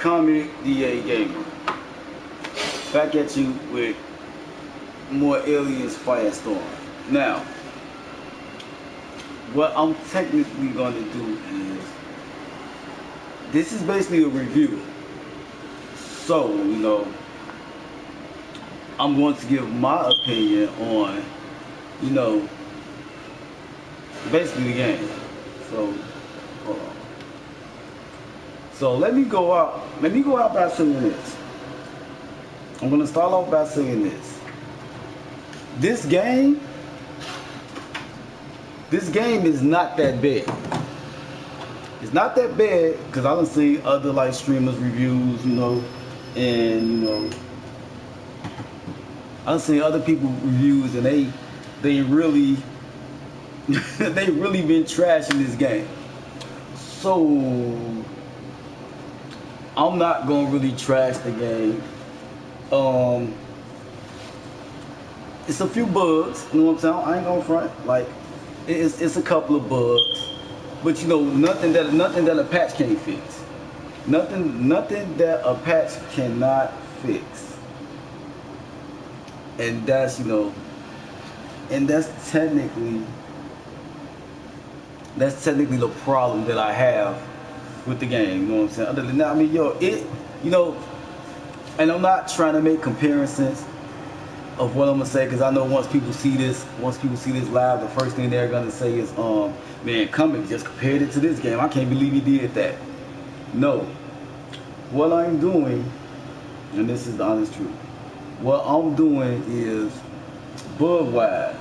comic DA gamer. Back at you with more Aliens Firestorm. Now, what I'm technically going to do is, this is basically a review. So, I'm going to give my opinion on, basically the game. So, hold on. So let me go out by saying this. I'm gonna start off by saying this. This game is not that bad. It's not that bad because I done see other like streamers reviews, and I done see other people reviews, and they really they really been trashing this game. So I'm not gonna really trash the game. It's a few bugs, you know what I'm saying? I ain't gonna front. Like, it's a couple of bugs, but nothing that a patch can't fix. Nothing that a patch cannot fix. And that's technically the problem that I have with the game. You know what I'm saying? Other than that, I mean, and I'm not trying to make comparisons of what I'm gonna say, because I know once people see this live, the first thing they're gonna say is, man, Comic just compared it to this game. I can't believe he did that. No. What I'm doing, and this is the honest truth, what I'm doing is, bug-wise,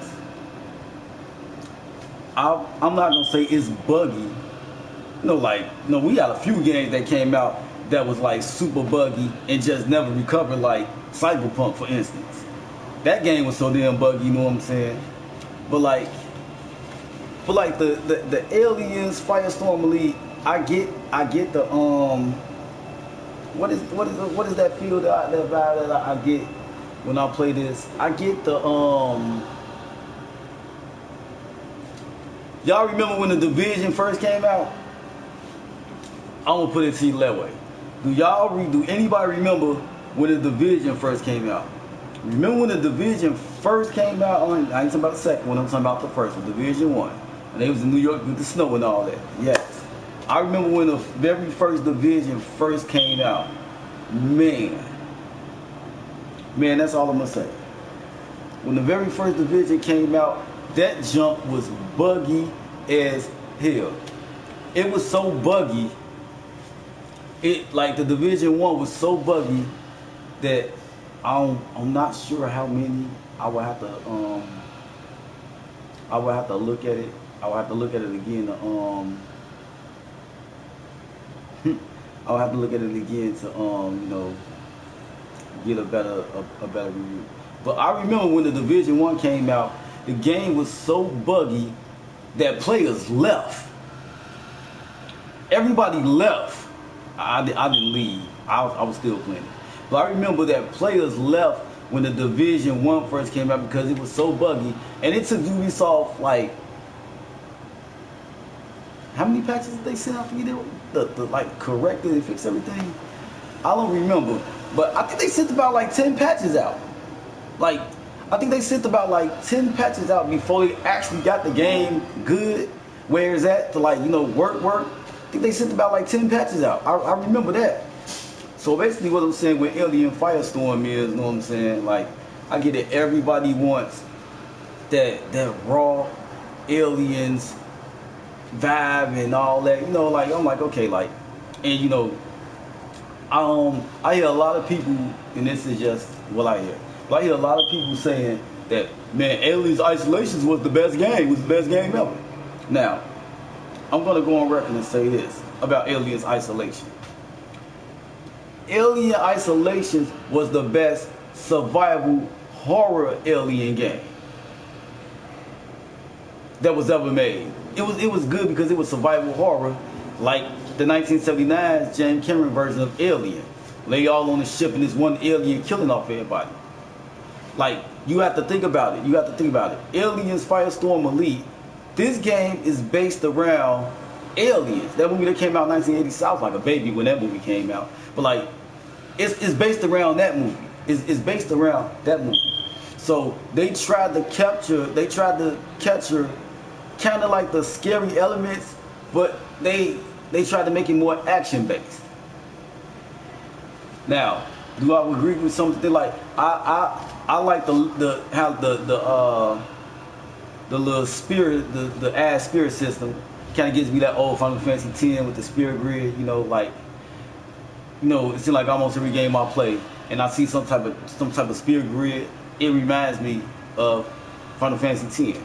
I'm not gonna say it's buggy. We got a few games that came out that was like super buggy and just never recovered, like Cyberpunk, for instance. That game was so damn buggy, you know what I'm saying? But the Aliens Firestorm Elite, I get the what is that feel that vibe that I get when I play this? I get the y'all remember when the Division first came out? I'm gonna put it to you that way. Do anybody remember when the Division first came out? Remember when the Division first came out? I ain't talking about the second one, I'm talking about the first one, Division 1. And it was in New York with the snow and all that. Yes. I remember when the very first Division first came out. Man, that's all I'm gonna say. When the very first Division came out, that jump was buggy as hell. It was so buggy. The Division 1 was so buggy that I'm not sure how many. I would have to look at it. I would have to look at it again I would have to look at it again to get a better review. But I remember when the Division 1 came out, the game was so buggy that players left. Everybody left. I didn't leave. I was still playing. But I remember that players left when the Division 1 first came out because it was so buggy. And it took Ubisoft, like, how many patches did they send out for you to correct it and fix everything? I don't remember. But I think they sent about like 10 patches out. I think they sent about like 10 patches out before they actually got the game good, where it's at, to work. I think they sent about like 10 patches out. I remember that. So basically what I'm saying with Alien Firestorm is, you know what I'm saying? Like, I get it, everybody wants that raw Aliens vibe and all that. I'm like, okay, and I hear a lot of people, and this is just what I hear. But I hear a lot of people saying that, man, Aliens Isolation was the best game, ever. Now, I'm gonna go on record and say this about Aliens Isolation. Alien Isolation was the best survival horror alien game that was ever made. It was good because it was survival horror, like the 1979 James Cameron version of Alien. They all on the ship and this one alien killing off everybody. Like, you have to think about it. Aliens Firestorm Elite. This game is based around Aliens. That movie that came out in 1986, I was like a baby when that movie came out. But like, it's based around that movie. It's based around that movie. So they tried to capture kind of like the scary elements, but they tried to make it more action based. Now, do I agree with something like I like the how the little spirit, the ass spirit system kind of gives me that old Final Fantasy X with the spirit grid, like, it seems like almost every game I play and I see some type of spirit grid, it reminds me of Final Fantasy X.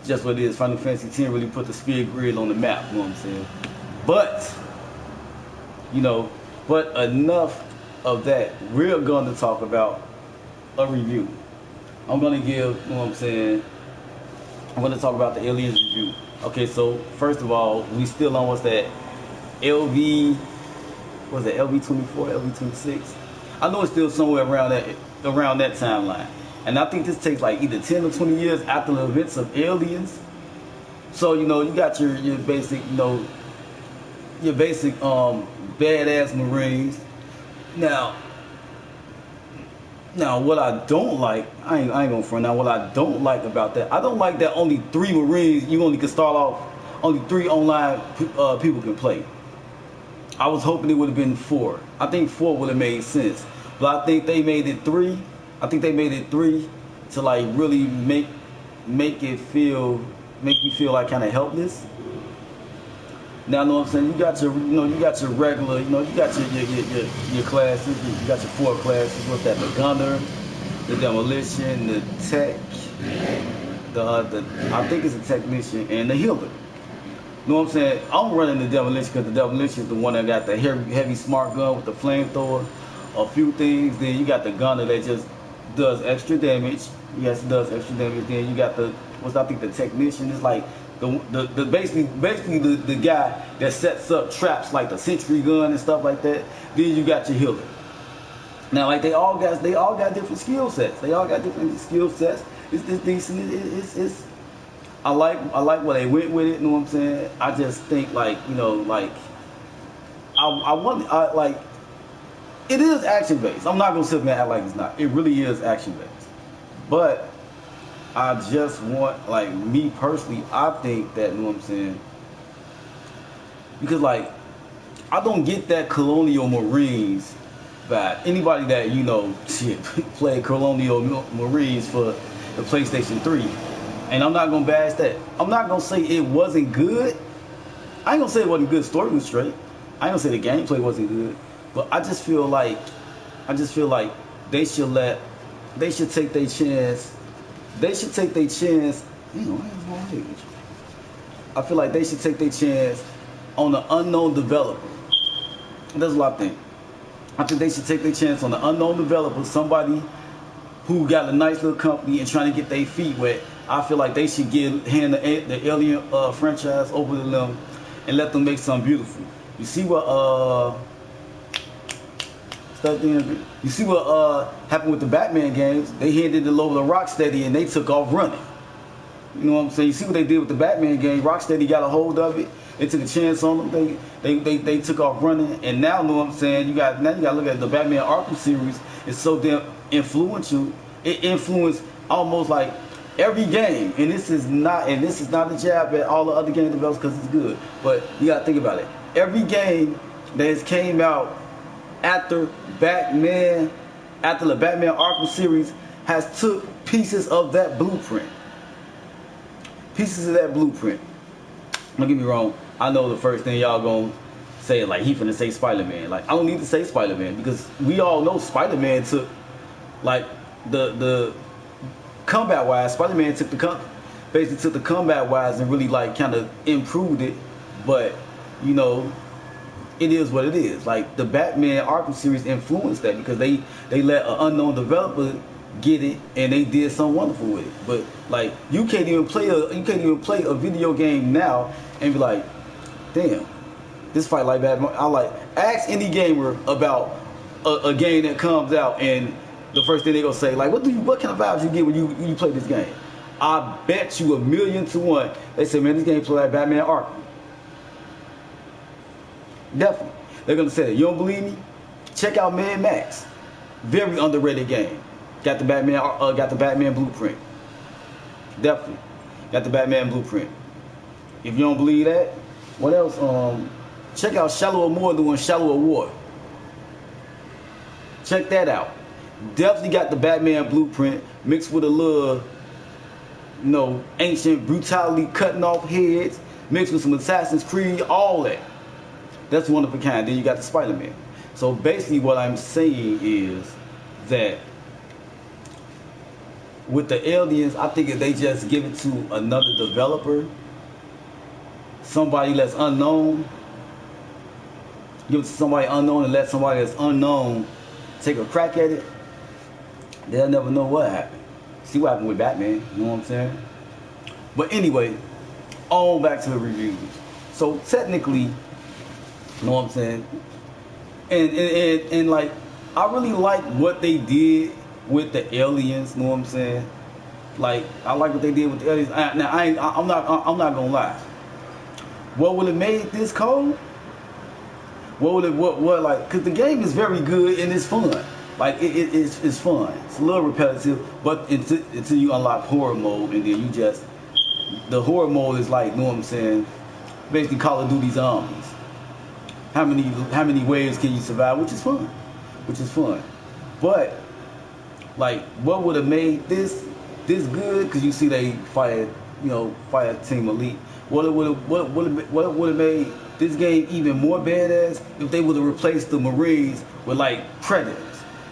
Just what it is. Final Fantasy X really put the spirit grid on the map, you know what I'm saying? But enough of that. We're going to talk about a review. I'm going to give, you know what I'm saying, I'm going to talk about the Aliens review. Okay, so first of all, we still on what's that? LV24, LV26? I know it's still somewhere around that timeline. And I think this takes like either 10 or 20 years after the events of Aliens. So, you got your basic, badass Marines. Now, what I don't like, I ain't gonna front. Now, what I don't like about that, I don't like that only 3 Marines. You only can start off, only 3 online people can play. I was hoping it would have been 4. I think 4 would have made sense, but I think they made it 3. I think they made it 3 to like really make you feel like kind of helpless. Now, know what I'm saying? You got your regular, you got your classes. You got your 4 classes. What's that? The gunner, the demolition, the tech, I think it's a technician, and the healer. You know what I'm saying? I'm running the demolition because the demolition is the one that got the heavy smart gun with the flamethrower, a few things. Then you got the gunner that just does extra damage. Yes, it does extra damage. Then you got the technician is like basically the guy that sets up traps like the sentry gun and stuff like that. Then you got your healer. Now, like they all got different skill sets. It's decent. It's I like where they went with it. You know what I'm saying? I just think like it is action based. I'm not gonna sit there and act like it's not. It really is action based. But I just want, like, me personally, I think that, you know what I'm saying? Because like I don't get that Colonial Marines vibe. Anybody that played Colonial Marines for the PlayStation 3, and I'm not gonna bash that. I'm not gonna say it wasn't good. I ain't gonna say it wasn't good. Story was straight. I ain't gonna say the gameplay wasn't good. But I just feel like they should take their chance. They should take their chance. I feel like they should take their chance on the unknown developer. That's what I think. I think they should take their chance on the unknown developer, somebody who got a nice little company and trying to get their feet wet. I feel like they should hand the Alien franchise over to them and let them make something beautiful. You see what happened with the Batman games? They handed it over to Rocksteady and they took off running. You know what I'm saying? You see what they did with the Batman game? Rocksteady got a hold of it. They took a chance on them. They took off running, and now, you know what I'm saying? You got to look at the Batman Arkham series. It's so damn influential. It influenced almost like every game, and this is not a jab at all the other game developers because it's good. But you got to think about it. Every game that has came out after the Batman Arkham series has took pieces of that blueprint. Don't get me wrong. I know the first thing y'all gonna say is like he finna say Spider-Man. Like I don't need to say Spider-Man because we all know Spider-Man took like the combat wise. Spider-Man took the combat wise and really like kind of improved it. But it is what it is. Like the Batman Arkham series influenced that because they let an unknown developer get it and they did something wonderful with it. But like you can't even play a video game now and be like, damn, this fight like Batman. Ask any gamer about a game that comes out and the first thing they gonna say like, what kind of vibes you get when you play this game? I bet you 1,000,000 to 1 they say, man, this game play like Batman Arkham. Definitely. They're gonna say that. You don't believe me? Check out Mad Max. Very underrated game. Got the Batman blueprint. Definitely. Got the Batman blueprint. If you don't believe that, what else? Check out Shallow More doing Shallow War. Check that out. Definitely got the Batman blueprint mixed with a little, ancient brutality, cutting off heads, mixed with some Assassin's Creed, all that. That's one of a kind. Then you got the Spider-Man. So basically what I'm saying is that with the Aliens, I think if they just give it to another developer, somebody that's unknown, give it to somebody unknown and let somebody that's unknown take a crack at it, they'll never know what happened. See what happened with Batman, you know what I'm saying? But anyway, on back to the reviews. So technically, you know what I'm saying? And like, I really like what they did with the Aliens, you know what I'm saying? Like, I like what they did with the Aliens. I'm not gonna lie. What would have made this cold? Like, cause the game is very good and it's fun. Like it's fun. It's a little repetitive, but until you unlock horror mode, and then the horror mode is like, you know what I'm saying? Basically Call of Duty Zombies. How many waves can you survive? Which is fun. But like, what would have made this good? Cause you see they Fireteam Elite. What would have made this game even more badass if they would have replaced the Marines with like Predators.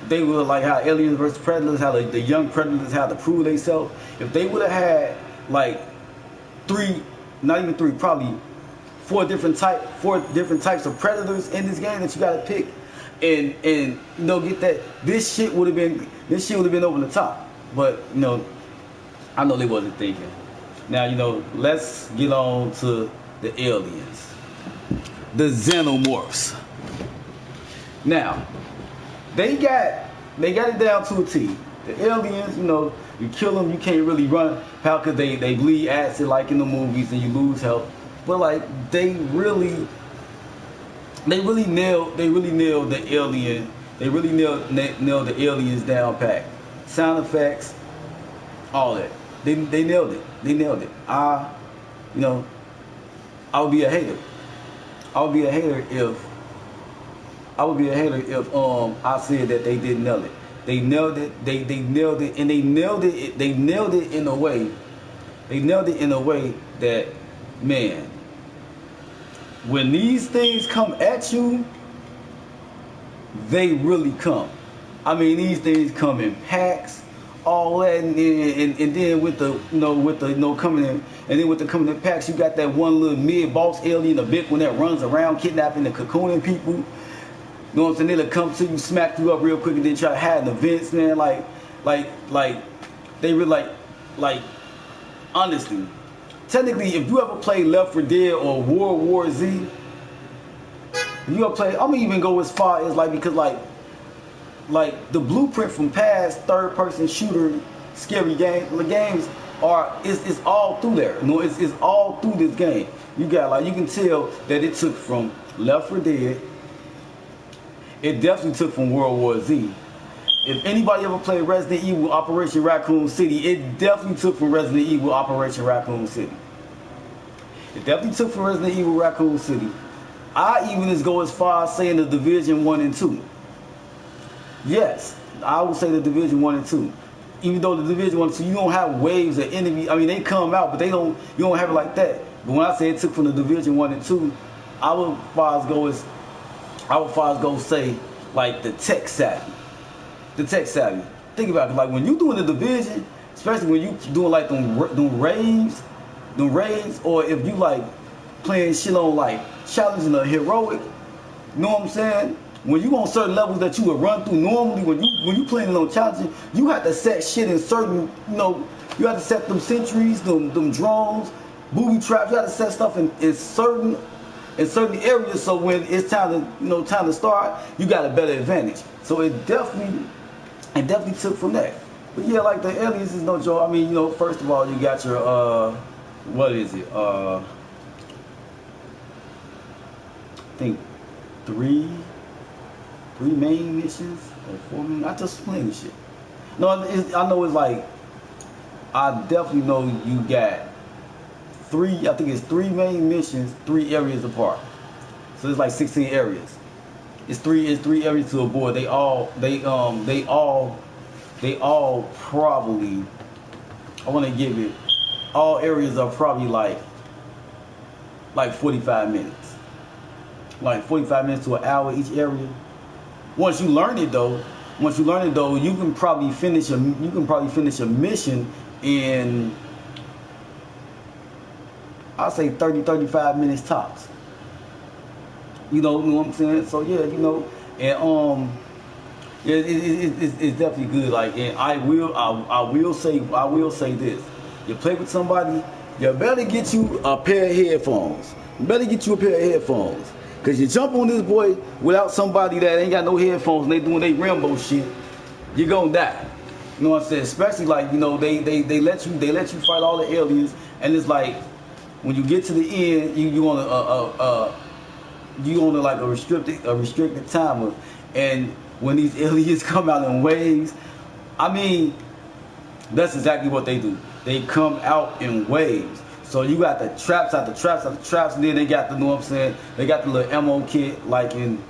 They were like how Aliens versus Predators, how the young Predators had to prove themselves. If they would have had like probably four different types of Predators in this game that you gotta pick, and get that, this shit would have been over the top. But I know they wasn't thinking. Now let's get on to the Aliens, the Xenomorphs. Now, they got it down to a T. The Aliens, you kill them, you can't really run. How could they bleed acid like in the movies and you lose health? But like, they really nailed the alien. They really nailed the Aliens down pat. Sound effects, all that. They nailed it. I would be a hater. I would be a hater if I said that they didn't nail it. They nailed it. They nailed it, and they nailed it in a way. They nailed it in a way that, man, when these things come at you, they really come. I mean, these things come in packs, all that, and then with the coming in, and then with the coming in packs, you got that one little mid-boss alien, a big one that runs around kidnapping and cocooning people. You know what I'm saying? They'll come to you, smack you up real quick, and then try to hide in the vents, man. Like they really like honestly. Technically, if you ever played Left 4 Dead or World War Z, you ever play? I'm gonna even go as far as because like the blueprint from past third-person shooter scary games is all through there. It's all through this game. You got you can tell that it took from Left 4 Dead. It definitely took from World War Z. If anybody ever played Resident Evil Operation Raccoon City, it definitely took from Resident Evil Operation Raccoon City. It definitely took from Resident Evil Raccoon City. I even go as far as saying the Division 1 and 2. Yes, I would say the Division 1 and 2. Even though the Division 1 and 2, you don't have waves of enemy. I mean, they come out, but you don't have it like that. But when I say it took from the Division 1 and 2, I would go say like the tech savvy. Think about it, like when you doing the Division, especially when you doing like them raids, or if you like playing shit on like challenging a heroic, you know what I'm saying? When you on certain levels that you would run through normally, when you playing on challenging, you have to set shit in certain, you have to set them sentries, them drones, booby traps. You have to set stuff in certain areas, so when it's time to start, you got a better advantage. So it definitely took from that. But yeah, like the Aliens is no joke. I mean, first of all, you got your what is it? I think three main missions or 4 main. I just playing this shit. No, I know it's like, I definitely know you got three. I think it's 3 main missions, 3 areas apart. So it's like 16 areas. It's three areas to avoid. They all probably, I want to give it, all areas are probably like 45 minutes. Like 45 minutes to an hour each area. Once you learn it though, you can probably finish a mission in, I'll say 30-35 minutes tops. You know what I'm saying? So yeah, and yeah, it's definitely good. Like, and I will say this: you play with somebody, you better get you a pair of headphones. Cause you jump on this boy without somebody that ain't got no headphones and they doing their Rambo shit, you're gonna die. You know what I'm saying? Especially like, they let you fight all the aliens, and it's like when you get to the end, you on like a restricted timer, and when these aliens come out in waves, I mean, that's exactly what they do. They come out in waves. So you got the traps, and then they got the, you know what I'm saying, they got the little ammo kit like in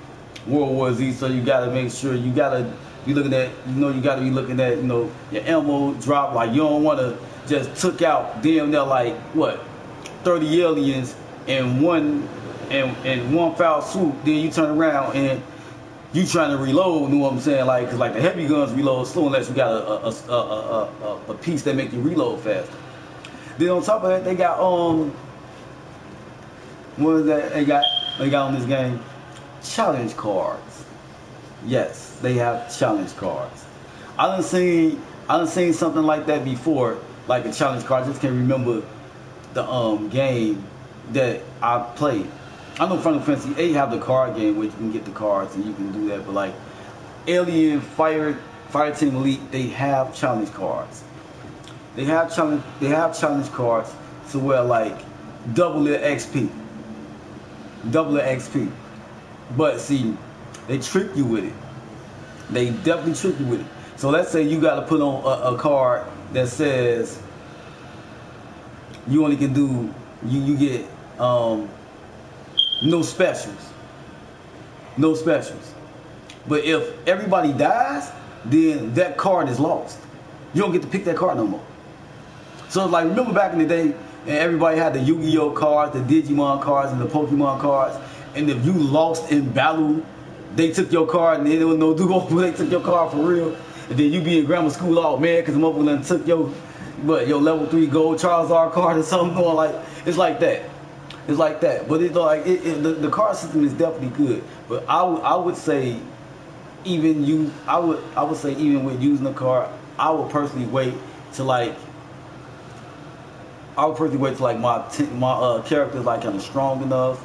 World War Z. So you gotta make sure you gotta be looking at, your ammo drop. Like, you don't wanna just took out damn near like what, 30 aliens in one foul swoop. Then you turn around and you trying to reload. You know what I'm saying? Like, cause like the heavy guns reload slow unless you got a piece that make you reload faster. Then on top of that, they got what is that? They got on this game challenge cards. Yes, they have challenge cards. I done seen something like that before, like a challenge card. I just can't remember the game that I played. I know Final Fantasy 8 have the card game where you can get the cards and you can do that, but like Alien, Fireteam Elite, they have challenge cards. They have challenge cards to where like double their XP. But see, they trick you with it. They definitely trick you with it. So let's say you got to put on a card that says you only can do, you get no specials. But if everybody dies, then that card is lost. You don't get to pick that card no more. So like, remember back in the day, and everybody had the Yu-Gi-Oh cards, the Digimon cards, and the Pokemon cards, and if you lost in battle, they took your card and they didn't know do-over, they took your card for real, and then you be in grammar school all mad because the motherfucker took your level 3 gold Charizard card or something. Or like, it's like that. But it's like the card system is definitely good. But I would say even with using the card, I would personally wait till like my character's like kind of strong enough.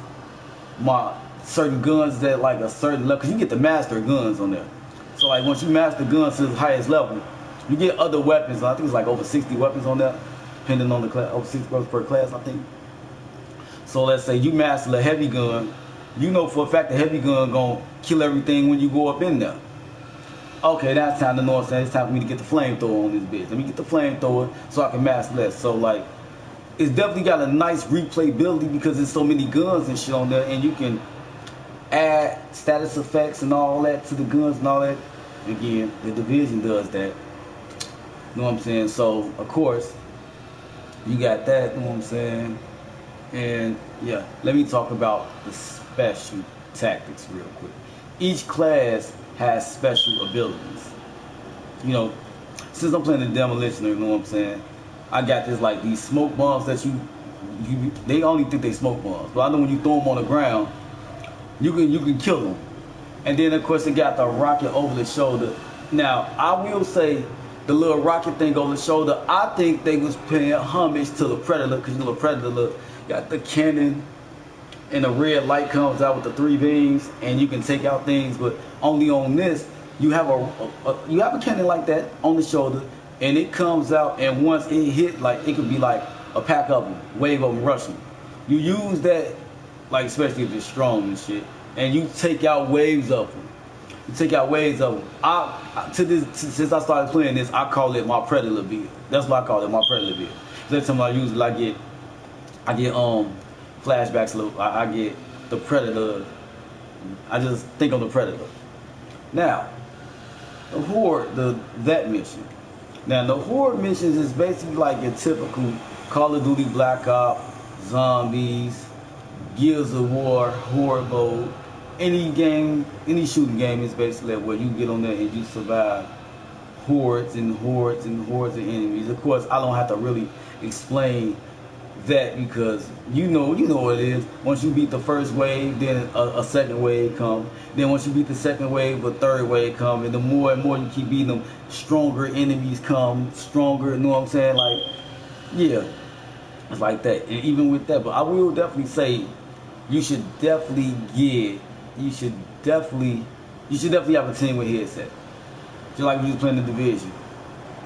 My certain guns that like a certain level, because you get the master guns on there. So like once you master guns to the highest level, you get other weapons. I think it's like over 60 weapons on there, depending on the class, over 60 weapons per class, I think. So let's say you master the heavy gun, you know for a fact the heavy gun gonna kill everything when you go up in there. Okay, that's time to know what I'm saying. It's time for me to get the flamethrower on this bitch. Let me get the flamethrower so I can master less. So like, it's definitely got a nice replayability because there's so many guns and shit on there, and you can add status effects and all that to the guns and all that. Again, the Division does that. You know what I'm saying? So of course, you got that. You know what I'm saying? And yeah, let me talk about the special tactics real quick. Each class has special abilities. You know, since I'm playing the Demolitioner, you know what I'm saying? I got this like these smoke bombs that they only think they smoke bombs, but I know when you throw them on the ground, you can kill them. And then of course they got the rocket over the shoulder. Now I will say the little rocket thing over the shoulder, I think they was paying homage to the Predator, because the Predator got the cannon and the red light comes out with the 3 beams, and you can take out things. But only on this, you have a cannon like that on the shoulder, and it comes out, and once it hit, like it could be like a pack of them, wave of them rushing. You use that, like especially if it's strong and shit. and you take out waves of them. You take out waves of them. Since I started playing this, I call it my predator build. That's what I call it, my predator build. Every time I use it, I get flashbacks. I get the predator. I just think of the predator. Now, the horde, that mission. Now, the horde missions is basically like your typical Call of Duty Black Ops, zombies, Gears of War, horde mode. Any game, any shooting game is basically where you get on there and you survive hordes and hordes and hordes of enemies. Of course, I don't have to really explain that because you know what it is. Once you beat the first wave, then a second wave comes. Then once you beat the second wave, a third wave comes. And the more and more you keep beating them, stronger enemies come, stronger, you know what I'm saying? Like, yeah, it's like that. And even with that, but I will definitely say you should definitely have a team with headset. Just like when you was playing the Division,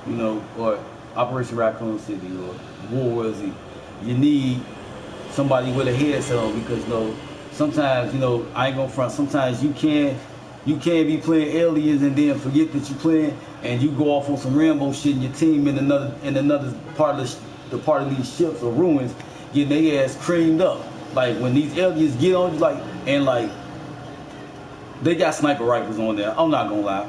you know, or Operation Raccoon City or World War Z. You need somebody with a headset on because, you know, sometimes, you know, I ain't gonna front, sometimes you can't be playing aliens and then forget that you're playing and you go off on some Rambo shit and your team in another part of these ships or ruins getting their ass creamed up. Like when these aliens get on you, like they got sniper rifles on there. I'm not gonna lie.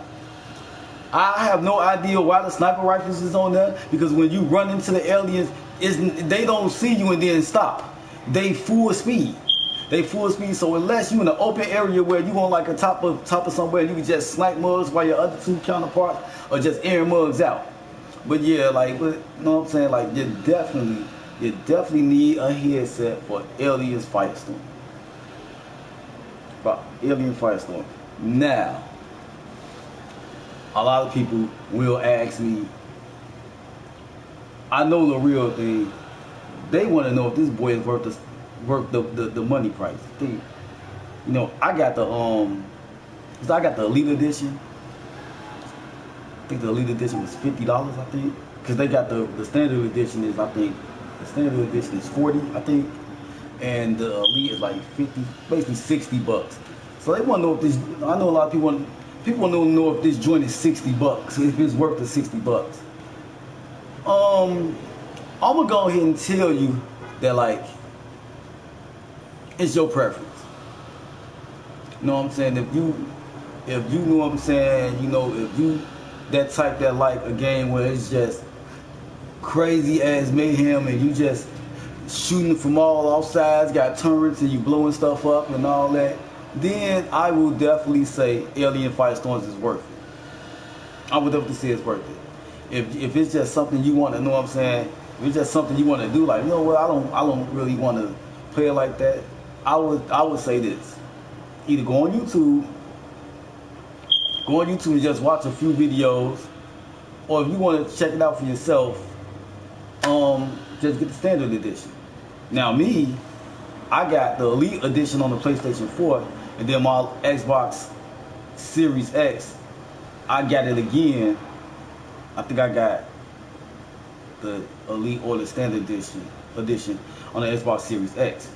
I have no idea why the sniper rifles is on there because when you run into the aliens, they don't see you and then stop. They full speed. So unless you in an open area where you on like a top of somewhere, you can just snipe mugs while your other two counterparts are just airing mugs out. But yeah, like, you know what I'm saying? Like, you definitely need a headset for Aliens Firestorm. Alien Firestorm. Now, a lot of people will ask me, I know the real thing. They want to know if this boy is worth the money price. You know, I got the Elite Edition. I think the Elite Edition was $50, I think, because they got the Standard Edition is, I think, the Standard Edition is $40, I think, and the Elite is like 50, basically $60. So they want to know if this. I know a lot of people want to know if this joint is $60, if it's worth the $60. I'm gonna go ahead and tell you that, like, it's your preference. You know what I'm saying? If you know what I'm saying, you know, if you that type that like a game where it's just crazy ass mayhem and you just shooting from all sides, got turrets and you blowing stuff up and all that, then I will definitely say Alien Firestorms is worth it. I would definitely say it's worth it. If it's just something you want to, know what I'm saying, if it's just something you want to do, like, you know what, I don't really want to play it like that, I would say this. Either go on YouTube and just watch a few videos, or if you want to check it out for yourself, just get the Standard Edition. Now me, I got the Elite Edition on the PlayStation 4, and then my Xbox Series X, I got it again. I think I got the Elite or the Standard Edition on the Xbox Series X.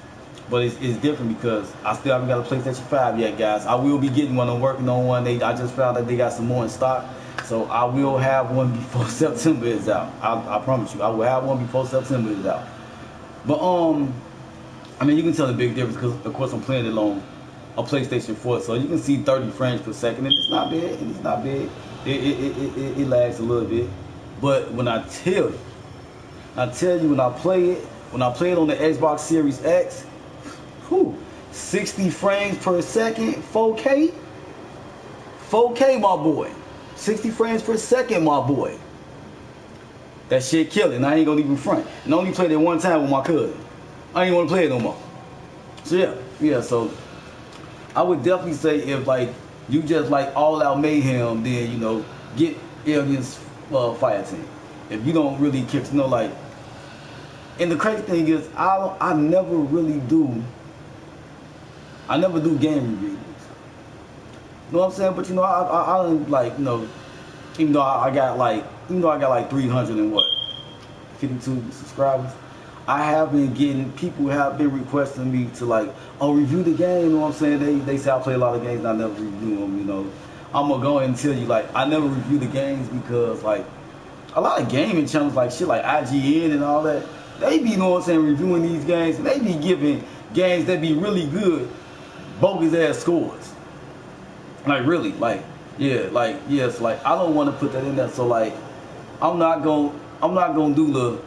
But it's different because I still haven't got a PlayStation 5 yet, guys. I will be getting one. I'm working on one. I just found that they got some more in stock. So I will have one before September is out. I promise you, I will have one before September is out. But I mean, you can tell the big difference because, of course, I'm playing it on a PlayStation 4, so you can see 30 frames per second, and it's not bad. And it's not bad. It lags a little bit. But when I tell you, when I play it on the Xbox Series X, 60 frames per second, 4K, my boy. 60 frames per second, my boy. That shit killing. I ain't gonna even front. And I only played it one time with my cousin. I ain't want to play it no more. So yeah. So I would definitely say if like you just like all out mayhem, then you know get Aliens Fireteam. If you don't really care, you know, like. And the crazy thing is, I never do game reviews. You know what I'm saying? But you know, I like, you know, even though I got like 352 subscribers, I have been getting, people have been requesting me to like, oh, review the game, you know what I'm saying? They say I play a lot of games and I never review them, you know. I'm gonna go ahead and tell you, like, I never review the games because, like, a lot of gaming channels, like shit like IGN and all that, they be, you know what I'm saying, reviewing these games, and they be giving games that be really good, bogus ass scores. Like, really, like, yeah, like, yes, like, I don't want to put that in there, so, like, I'm not gonna do the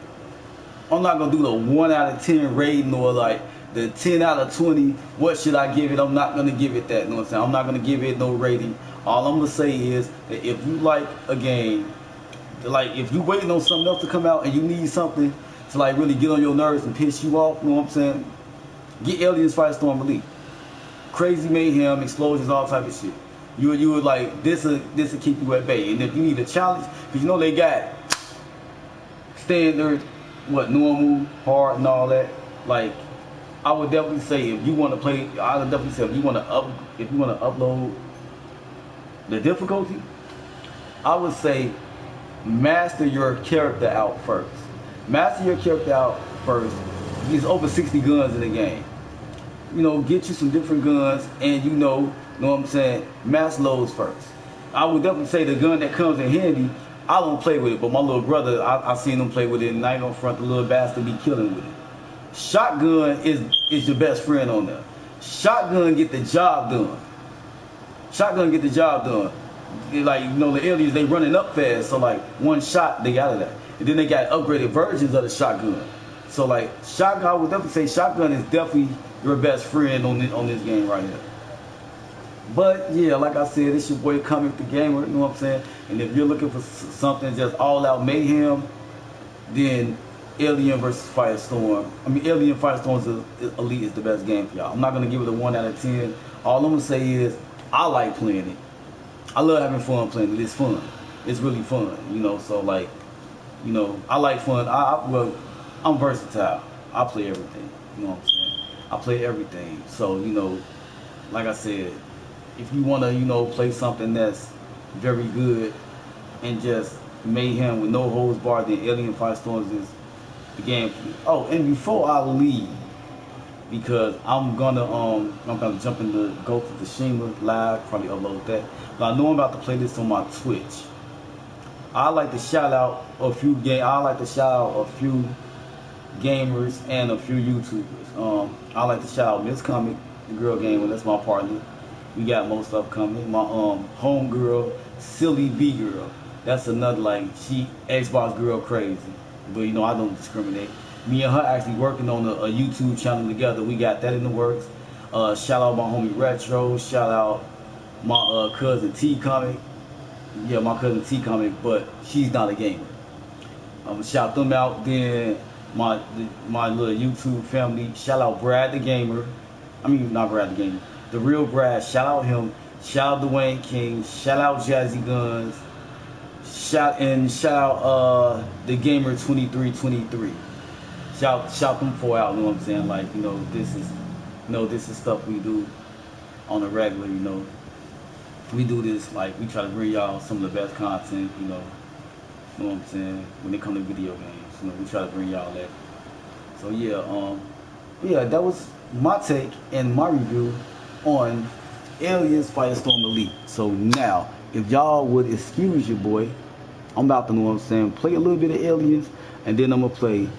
1 out of 10 rating or like the 10 out of 20. What should I give it? I'm not gonna give it that. You know what I'm saying? I'm not gonna give it no rating. All I'm gonna say is that if you like a game, like if you waiting on something else to come out and you need something to like really get on your nerves and piss you off, you know what I'm saying? Get Aliens Firestorm Elite. Crazy mayhem, explosions, all type of shit. You would like this will keep you at bay. And if you need a challenge, because you know they got standard, what, normal, hard, and all that. Like, I would definitely say if you want to play, I would definitely say if you want to upload the difficulty, I would say master your character out first. Master your character out first. There's over 60 guns in the game. You know, get you some different guns, and you know what I'm saying, mass loads first. I would definitely say the gun that comes in handy, I don't play with it, but my little brother, I seen him play with it, and I ain't gonna front, the little bastard be killing with it. Shotgun is your best friend on there. Shotgun get the job done. Shotgun get the job done. Like, you know, the aliens, they running up fast, so like one shot, they out of that. And then they got upgraded versions of the shotgun. So like, shotgun, I would definitely say shotgun is definitely your best friend on this game right here. But yeah, like I said, it's your boy Comic the Gamer, you know what I'm saying? And if you're looking for something just all out mayhem, then Alien vs. Firestorm. Alien Firestorm Elite is the best game for y'all. I'm not gonna give it a 1 out of 10. All I'm gonna say is I like playing it. I love having fun playing it. It's fun. It's really fun, you know. So like, you know, I like fun. Well, I'm versatile. I play everything. You know what I'm saying? I play everything. So, you know, like I said, if you want to, you know, play something that's very good and just mayhem with no holds barred, then Alien Firestorm is the game. Oh, and before I leave, because I'm gonna jump into Ghost of Tsushima live, probably upload that. But I know I'm about to play this on my Twitch. I like to shout out a few gamers and a few YouTubers. I like to shout out Miss Comic, the girl gamer, that's my partner. We got more stuff coming. My home girl, Silly B girl. That's another, like, she Xbox girl crazy. But you know, I don't discriminate. Me and her actually working on a YouTube channel together. We got that in the works. Shout out my homie Retro. Shout out my cousin T Comic. Yeah, my cousin T Comic, but she's not a gamer. I'm gonna shout them out. Then my little YouTube family. Shout out Brad the Gamer. Not Brad the Gamer. The real Brad. Shout out him. Shout out Dwayne King. Shout out Jazzy Guns. Shout out the Gamer 2323. Shout them four out. You know what I'm saying? Like, you know, this is stuff we do on a regular. You know, we do this, like, we try to bring y'all some of the best content. You know what I'm saying? When it comes to video games, you know, we try to bring y'all that. So yeah, that was my take and my review on Aliens Firestorm Elite. So now, if y'all would excuse your boy, I'm about to, know what I'm saying, play a little bit of Aliens, and then I'm gonna play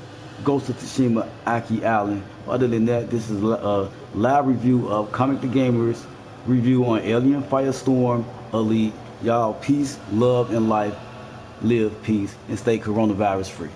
Ghost of Tsushima Aki Island. Other than that, this is a live review of Comic the Gamer's review on Alien Firestorm Elite. Y'all, peace, love, and life. Live peace and stay coronavirus free.